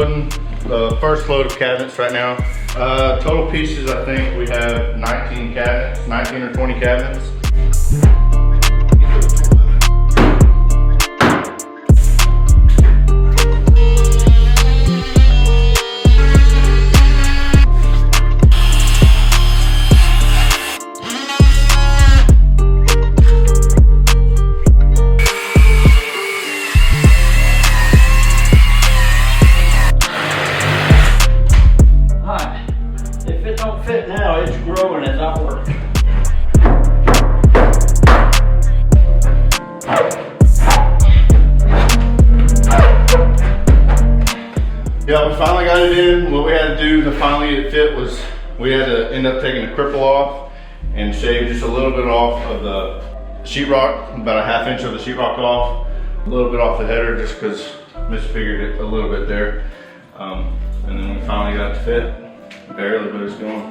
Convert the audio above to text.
unloading the first load of cabinets right now. Total pieces, I think we have 19 cabinets, 19 or 20 cabinets. If it don't fit now, it's growing as I work. Yeah, we finally got it in. What we had to do to finally get it fit was we had to end up taking the cripple off and shave just a little bit off of the sheetrock, about a ½ inch of the sheetrock off, a little bit off the header just because misfigured it a little bit there. And then we finally got it to fit. Barely, but it's going.